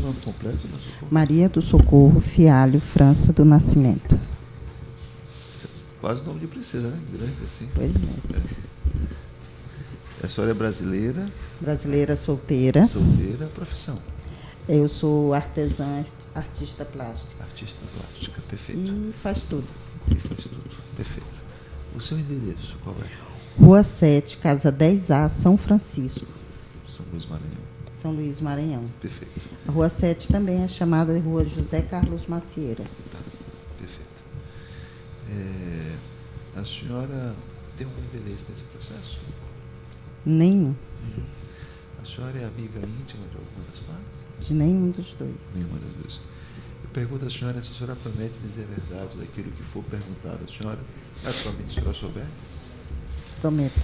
nome completo, Dona Socorro? Maria do Socorro Fialho França do Nascimento. Quase nome de princesa, né? Grande assim. Pois é. A senhora é brasileira? Brasileira solteira. Solteira, profissão? Eu sou artesã, artista plástica. Artista plástica, perfeito. E faz tudo. E faz tudo, perfeito. O seu endereço, qual é? Rua 7, Casa 10A, São Francisco. São Luís Maranhão. São Luís Maranhão. Perfeito. A Rua 7 também é chamada de Rua José Carlos Macieira. Tá, perfeito. A senhora tem algum interesse nesse processo? Nenhum. A senhora é amiga íntima de alguma das partes? De nenhum dos dois. Nenhuma das duas. Eu pergunto à senhora se a senhora promete dizer a verdade daquilo que for perguntado à senhora, naturalmente a senhora souber. Prometo.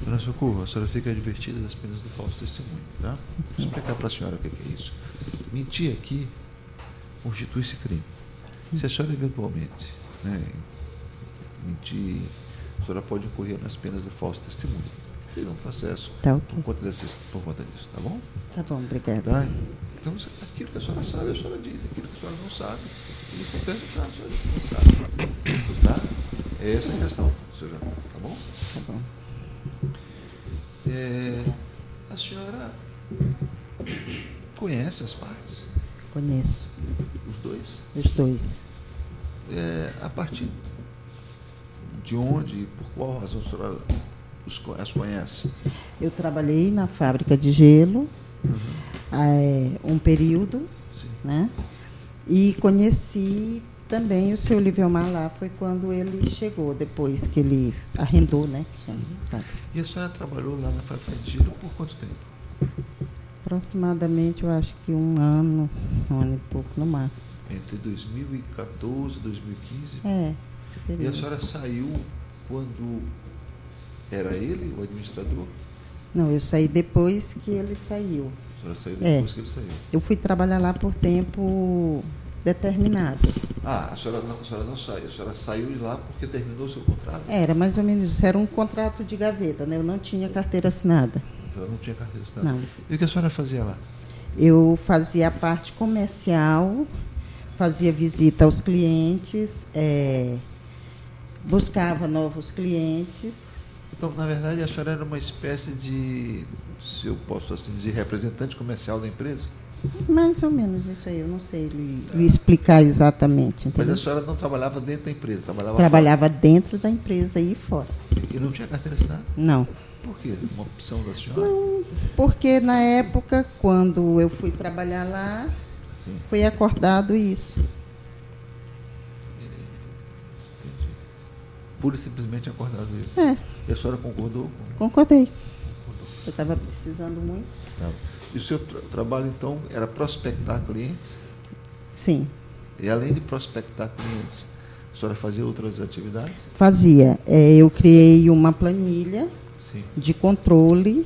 Dona Socorro, a senhora fica advertida das penas do falso testemunho, tá? Sim, Vou explicar para a senhora o que é isso. Mentir aqui constitui-se crime. Sim. Se a senhora eventualmente mentir, a senhora pode incorrer nas penas do falso testemunho. Seria um processo Tá, ok. por conta disso, tá bom? Tá bom, obrigada. Tá? Então, aquilo que a senhora sabe, a senhora diz. Aquilo que a senhora não sabe, ele for perguntar, a senhora não sabe. Tá? É essa a questão, senhora, tá bom? Tá bom. A senhora conhece as partes? Conheço. Os dois? Os dois. A partir de onde e por qual razão a senhora as conhece? Eu trabalhei na fábrica de gelo um período, Sim. né? E conheci também o seu Livelmar lá, foi quando ele chegou, depois que ele arrendou, né? Que chama, tá. E a senhora trabalhou lá na fábrica de gelo por quanto tempo? Aproximadamente, eu acho que um ano e pouco no máximo. Entre 2014 e 2015? Esse E período. a senhora saiu quando era ele, o administrador? Não, eu saí depois que ele saiu. A senhora saiu depois que ele saiu? Eu fui trabalhar lá por tempo determinado. A senhora não saiu. A senhora saiu de lá porque terminou o seu contrato? Era mais ou menos isso. Era um contrato de gaveta, né? Eu não tinha carteira assinada. A senhora não tinha carteira assinada? Não. E o que a senhora fazia lá? Eu fazia a parte comercial, fazia visita aos clientes, buscava novos clientes. Então, na verdade, a senhora era uma espécie de, se eu posso assim dizer, representante comercial da empresa? Mais ou menos isso aí, eu não sei lhe explicar exatamente. Mas Entendeu? a senhora não trabalhava dentro da empresa, Trabalhava dentro da empresa e fora. E não tinha carteira assinada? Não. Por quê? Uma opção da senhora? Não, porque na época, quando eu fui trabalhar lá, Sim. foi acordado isso. Entendi. Pura e simplesmente acordado isso. E a senhora concordou? Concordei. Concordou. Eu estava precisando muito. Tá. E o seu trabalho, então, era prospectar clientes? Sim, E além de prospectar clientes, a senhora fazia outras atividades? fazia. Eu criei uma planilha Sim. de controle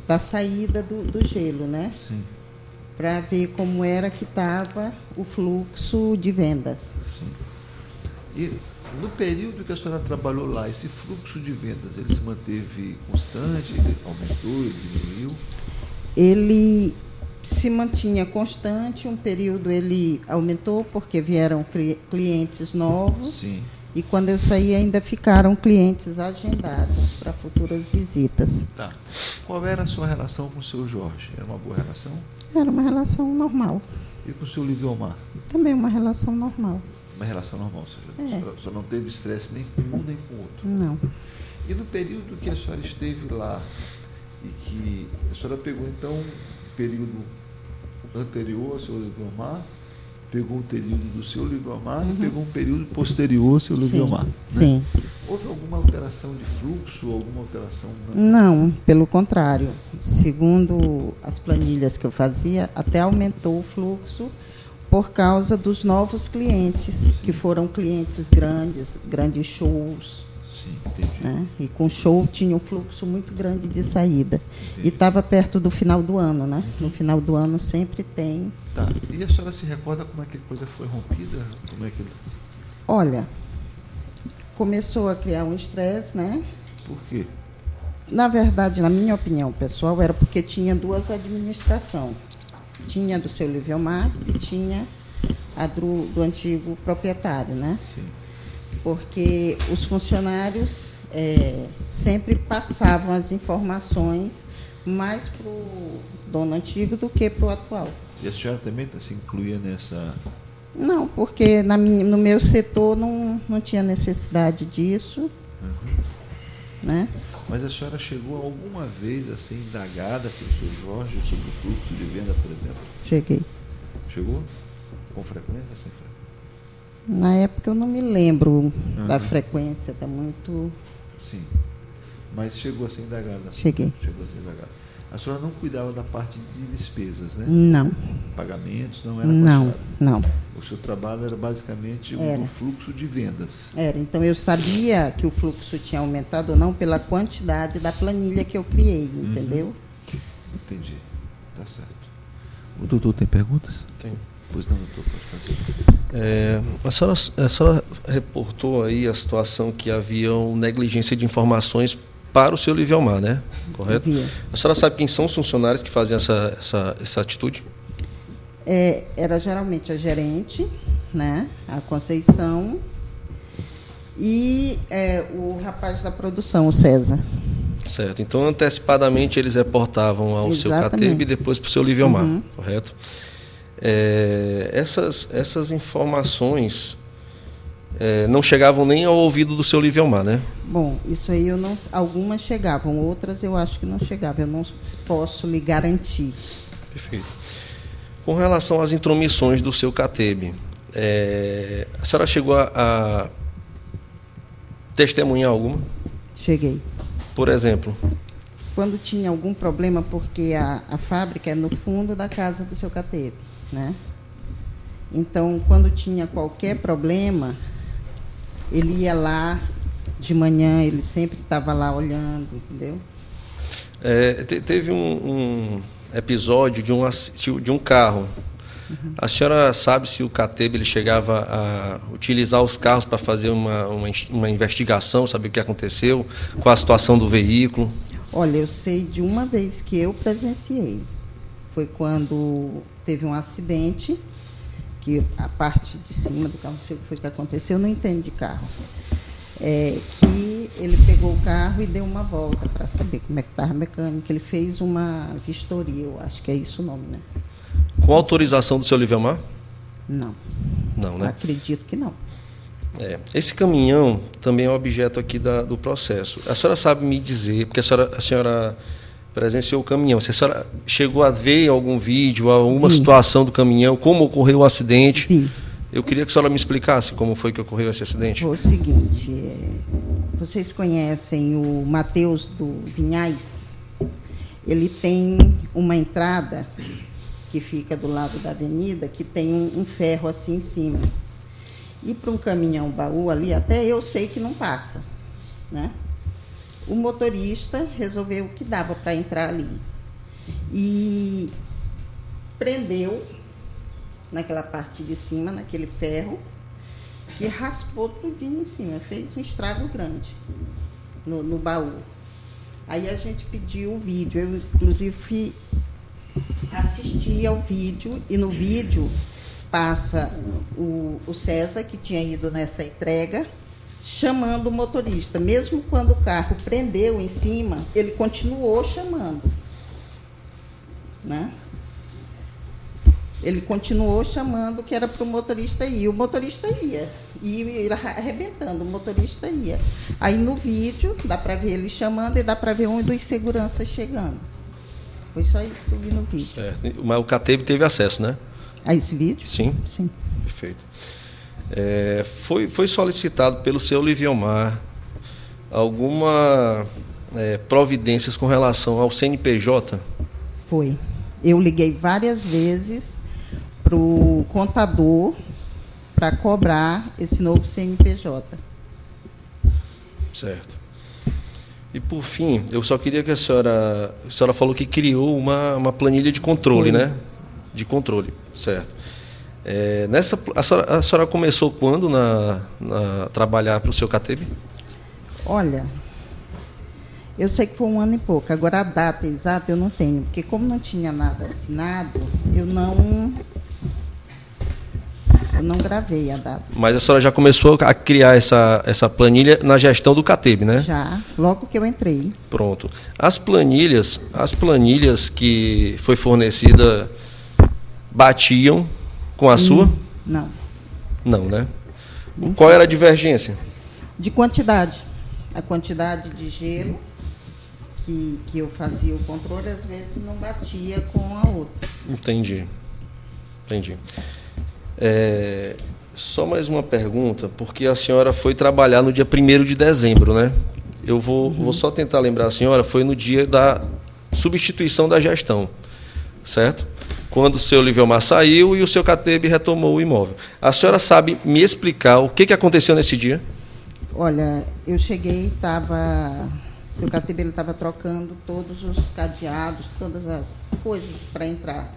da saída do gelo, né? Sim. Para ver como era que estava o fluxo de vendas. Sim. E no período que a senhora trabalhou lá, esse fluxo de vendas, ele se manteve constante, ele aumentou, ele diminuiu? Ele se mantinha constante, um período ele aumentou porque vieram clientes novos. Sim. E quando eu saí ainda ficaram clientes agendados para futuras visitas. Tá. Qual era a sua relação com o seu Jorge? Era uma boa relação? Era uma relação normal. E com o seu Livelmar? Também uma relação normal. Uma relação normal, ou seja, a senhora só não teve estresse nem com um nem com o outro. Não. E no período que a senhora esteve lá, e que a senhora pegou, então, um período anterior ao seu Livelmar, pegou um período do seu Livelmar e pegou um período posterior ao seu Livelmar. Né? Sim. Houve alguma alteração de fluxo, alguma alteração? Não, pelo contrário. Segundo as planilhas que eu fazia, até aumentou o fluxo por causa dos novos clientes, que foram clientes grandes shows. Sim, entendi. Né? E com show tinha um fluxo muito grande de saída. Entendi. E estava perto do final do ano, né? No final do ano sempre tem. Tá. E a senhora se recorda como é que a coisa foi rompida? Como é que... Olha, começou a criar um estresse, né? Por quê? Na verdade, na minha opinião pessoal, era porque tinha duas administrações. Tinha do seu Livelmar e tinha a do antigo proprietário, né? Sim. Porque os funcionários sempre passavam as informações mais para o dono antigo do que para o atual. E a senhora também se incluía nessa... Não, porque no meu setor não tinha necessidade disso, né? Mas a senhora chegou alguma vez a ser indagada pelo seu Jorge sobre o fluxo de venda, por exemplo? Cheguei. Chegou? Com frequência, sem frequência? Na época eu não me lembro da frequência, está muito... Sim. Mas chegou a ser indagada? Cheguei. Chegou a ser indagada. A senhora não cuidava da parte de despesas, né? Não. Pagamentos, não era Não, passado. não. O seu trabalho era basicamente o fluxo de vendas. Era, então eu sabia que o fluxo tinha aumentado ou não pela quantidade da planilha que eu criei, entendeu? Entendi. Tá certo. O doutor tem perguntas? Tem. Pois não, doutor, pode fazer. A senhora reportou aí a situação que havia negligência de informações para o seu Livelmar, né? Correto? Havia. A senhora sabe quem são os funcionários que fazem essa atitude? Era geralmente a gerente, né? A Conceição e o rapaz da produção, o César. Certo. Então, antecipadamente, eles reportavam ao seu CATEB e depois para o seu Livelmar, correto? Essas informações não chegavam nem ao ouvido do seu Livelmar, né? Bom, isso aí algumas chegavam, outras eu acho que não chegavam, eu não posso lhe garantir. Perfeito. Com relação às intromissões do seu CATEB, a senhora chegou a testemunhar alguma? Cheguei. Por exemplo? Quando tinha algum problema, porque a fábrica é no fundo da casa do seu CATEB, né? Então, quando tinha qualquer problema, ele ia lá de manhã, ele sempre estava lá olhando, entendeu? Teve um episódio de um carro. A senhora sabe se o CATEB ele chegava a utilizar os carros para fazer uma investigação, saber o que aconteceu, qual a situação do veículo? Olha, eu sei de uma vez que eu presenciei. Foi quando teve um acidente, que a parte de cima do carro, não sei o que foi que aconteceu, eu não entendo de carro. Que ele pegou o carro e deu uma volta para saber como é que estava a mecânica. Ele fez uma vistoria, eu acho que é isso o nome, né? Com autorização do seu Livelmar? Não. Não, né? Acredito que não. Esse caminhão também é objeto aqui do processo. A senhora sabe me dizer, porque a senhora presenciou o caminhão, se a senhora chegou a ver algum vídeo, alguma situação do caminhão, como ocorreu o acidente? Vi. Eu queria que a senhora me explicasse como foi que ocorreu esse acidente. Foi o seguinte, vocês conhecem o Matheus do Vinhais? Ele tem uma entrada que fica do lado da avenida, que tem um ferro assim em cima. E para um caminhão baú ali, até eu sei que não passa, né? O motorista resolveu que dava para entrar ali. E prendeu naquela parte de cima, naquele ferro, que raspou tudinho em cima, fez um estrago grande no baú. Aí a gente pediu o vídeo, eu inclusive assisti ao vídeo, e no vídeo passa o César, que tinha ido nessa entrega, chamando o motorista. Mesmo quando o carro prendeu em cima, ele continuou chamando, né? Ele continuou chamando, que era para o motorista ir. O motorista ia. E ele arrebentando, o motorista ia. Aí no vídeo, dá para ver ele chamando e dá para ver um dos seguranças chegando. Foi só isso que eu vi no vídeo. Certo. Mas o CATEB teve acesso, né? A esse vídeo? Sim. Sim. Perfeito. Foi solicitado pelo seu Livelmar alguma providências com relação ao CNPJ? Foi. Eu liguei várias vezes para o contador para cobrar esse novo CNPJ. Certo. E, por fim, eu só queria que a senhora falou que criou uma planilha de controle, Foi. né? De controle, certo. A senhora começou quando a trabalhar para o seu CATEB? Olha, Eu sei que foi 1 ano e pouco. Agora, a data exata eu não tenho, porque como não tinha nada assinado, eu não gravei a data. Mas a senhora já começou a criar essa planilha na gestão do CATEB, né? Já, logo que eu entrei. Pronto. As planilhas que foi fornecida batiam com a sua? Não. Não, né? Nem Qual sei. era a divergência? De quantidade. A quantidade de gelo que eu fazia o controle, às vezes não batia com a outra. Entendi. Só mais uma pergunta, porque a senhora foi trabalhar no dia 1º de dezembro, né? Eu vou só tentar lembrar a senhora, foi no dia da substituição da gestão, certo? Quando o seu Livelmar saiu e o seu CATEB retomou o imóvel. A senhora sabe me explicar o que aconteceu nesse dia? Olha, eu cheguei, seu CATEB estava trocando todos os cadeados, todas as coisas para entrar.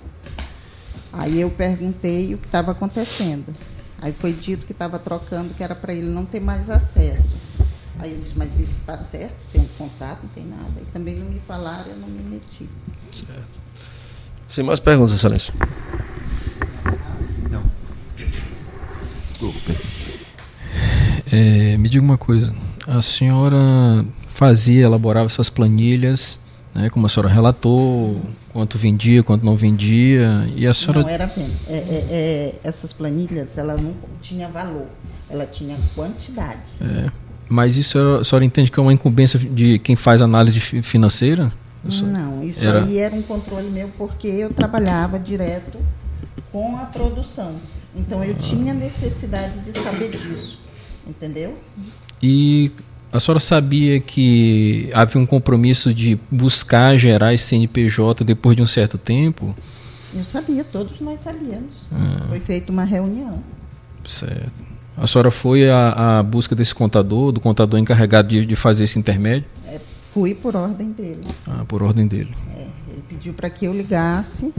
Aí eu perguntei o que estava acontecendo. Aí foi dito que estava trocando, que era para ele não ter mais acesso. Aí eu disse, mas isso está certo? Tem um contrato, não tem nada. E também não me falaram, eu não me meti. Certo. Sem mais perguntas, Excelência. Não. Me diga uma coisa. A senhora elaborava essas planilhas, né, como a senhora relatou, quanto vendia, quanto não vendia, e a senhora... Não, era venda. Essas planilhas, ela não tinha valor, ela tinha quantidade. Mas isso a senhora entende que é uma incumbência de quem faz análise financeira? Não, isso aí era um controle meu, porque eu trabalhava direto com a produção. Então, eu tinha necessidade de saber disso, entendeu? E a senhora sabia que havia um compromisso de buscar gerar esse CNPJ depois de um certo tempo? Eu sabia, todos nós sabíamos. Foi feita uma reunião. Certo. A senhora foi à busca desse contador, do contador encarregado de fazer esse intermédio? Fui por ordem dele. Por ordem dele. Ele pediu para que eu ligasse,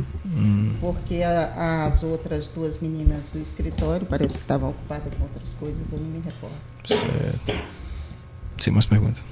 porque as outras 2 meninas do escritório parece que estavam ocupadas com outras coisas, eu não me recordo. Certo. Sem mais perguntas.